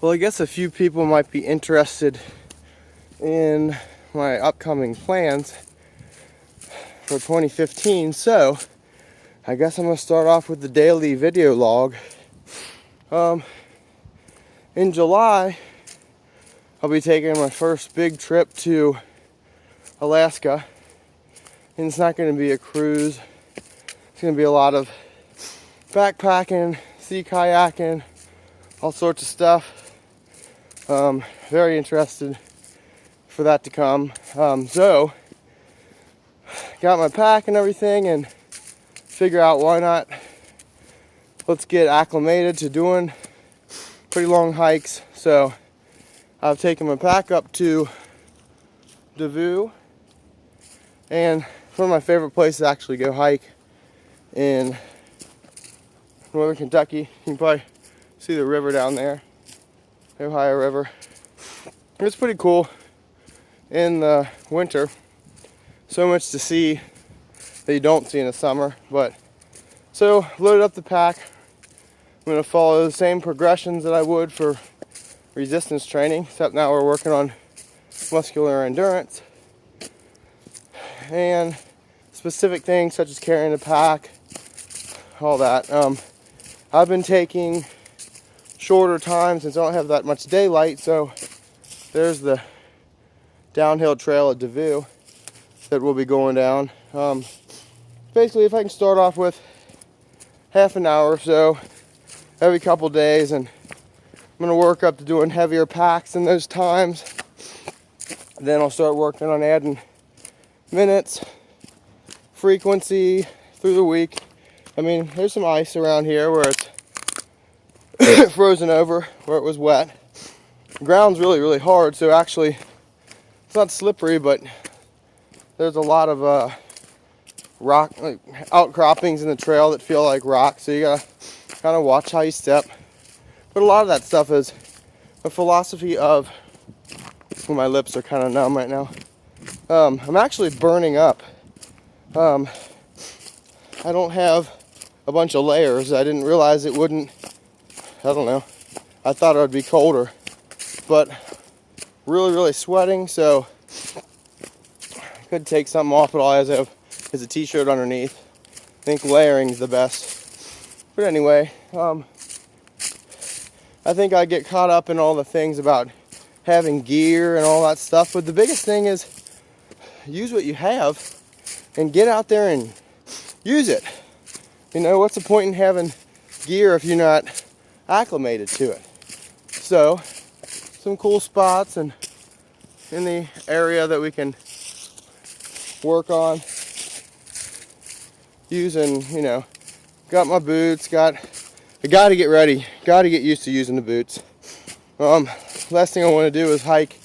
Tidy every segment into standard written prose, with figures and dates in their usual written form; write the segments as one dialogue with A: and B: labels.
A: Well, I guess a few people might be interested in my upcoming plans for 2015, so I guess I'm going to start off with the daily video log. In July, I'll be taking my first big trip to Alaska, and it's not going to be a cruise. It's going to be a lot of backpacking, sea kayaking, all sorts of stuff. Very interested for that to come. So, got my pack and everything, and figure out why not. Let's get acclimated to doing pretty long hikes. So, I've taken my pack up to Davao, and one of my favorite places to actually go hike in northern Kentucky. You can probably see the river down there, the Ohio River. It's pretty cool in the winter. So much to see that you don't see in the summer. But so loaded up the pack. I'm going to follow the same progressions that I would for resistance training, except now we're working on muscular endurance and specific things such as carrying the pack, all that. I've been taking shorter time since I don't have that much daylight, so there's the downhill trail at Davao that we'll be going down. Basically, if I can start off with half an hour or so every couple days, and I'm going to work up to doing heavier packs in those times. Then I'll start working on adding minutes, frequency through the week. I mean, there's some ice around here where it's frozen over, where it was wet. The ground's really, really hard, so actually it's not slippery, but there's a lot of rock, like outcroppings in the trail that feel like rock, so you gotta kind of watch how you step. But a lot of that stuff is a philosophy of, well, my lips are kind of numb right now. I'm actually burning up. I don't have a bunch of layers. I didn't realize it wouldn't, I don't know. I thought it would be colder, but really, really sweating, so I could take something off, but all I have is a t-shirt underneath. I think layering is the best. But anyway, I think I get caught up in all the things about having gear and all that stuff, but the biggest thing is use what you have and get out there and use it. You know, what's the point in having gear if you're not acclimated to it? So, some cool spots and in the area that we can work on using, you know, got my boots, I gotta get ready, gotta get used to using the boots. Last thing I want to do is hike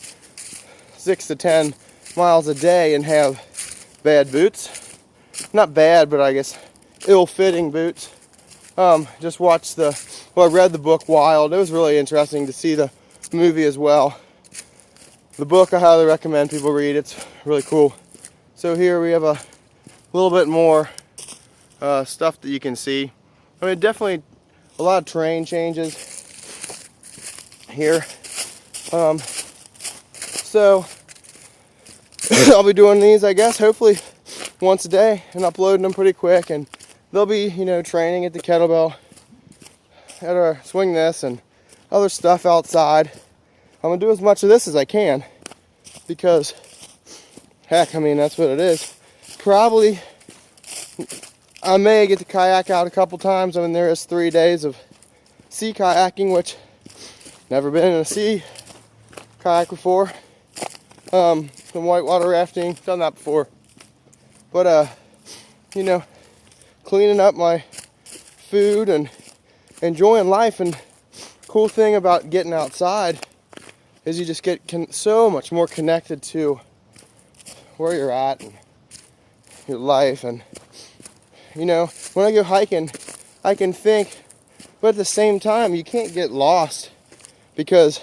A: 6 to 10 miles a day and have bad boots. Not bad, but I guess ill-fitting boots. Just watched I read the book Wild. It was really interesting to see the movie as well. The book I highly recommend people read. It's really cool. So here we have a little bit more stuff that you can see. I mean, definitely a lot of terrain changes here. So I'll be doing these, I guess, hopefully once a day and uploading them pretty quick, and they'll be, you know, training at the kettlebell, at our swing this and other stuff outside. I'm gonna do as much of this as I can because, heck, I mean, that's what it is. Probably I may get the kayak out a couple times. I mean, there is 3 days of sea kayaking, which never been in a sea kayak before. Some whitewater rafting, done that before. But you know, cleaning up my food and enjoying life. And cool thing about getting outside is you just get so much more connected to where you're at and your life. And you know, when I go hiking, I can think, but at the same time, you can't get lost because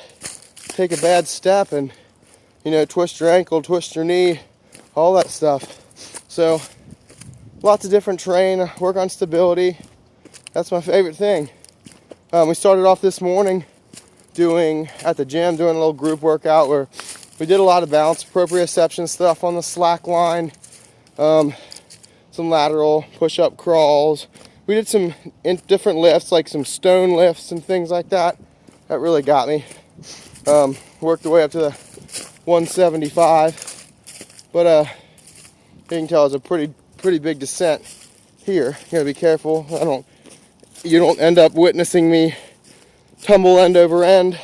A: take a bad step and, you know, twist your ankle, twist your knee, all that stuff. So lots of different terrain, work on stability. That's my favorite thing. We started off this morning doing at the gym, doing a little group workout where we did a lot of balance proprioception stuff on the slack line, some lateral push-up crawls. We did some different lifts, like some stone lifts and things like that. That really got me. Worked the way up to the 175, but you can tell it's a pretty big descent here. You gotta be careful. You don't end up witnessing me tumble end over end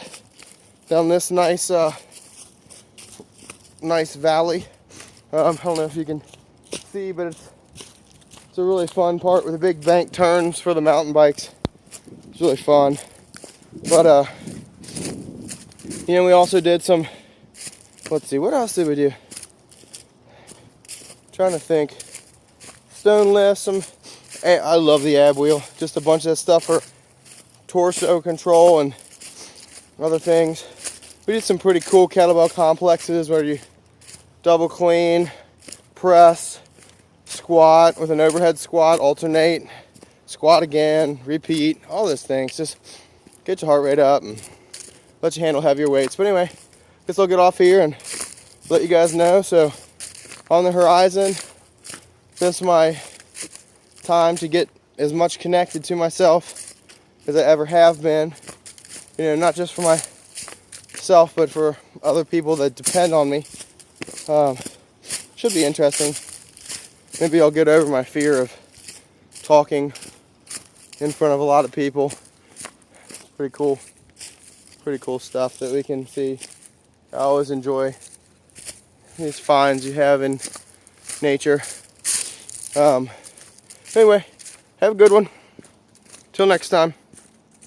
A: down this nice valley. I don't know if you can see, but it's a really fun part with the big bank turns for the mountain bikes. It's really fun. But we also did some, let's see, what else did we do? Trying to think. Stone lifts, I love the ab wheel. Just a bunch of that stuff for torso control and other things. We did some pretty cool kettlebell complexes where you double clean, press, squat with an overhead squat, alternate, squat again, repeat, all those things. Just get your heart rate up and let you handle heavier weights. But anyway, guess I'll get off here and let you guys know. So on the horizon, this is my time to get as much connected to myself as I ever have been. Not just for myself, but for other people that depend on me. Should be interesting. Maybe I'll get over my fear of talking in front of a lot of people. Pretty cool stuff that we can see. I always enjoy these finds you have in nature. Anyway, have a good one. Till next time.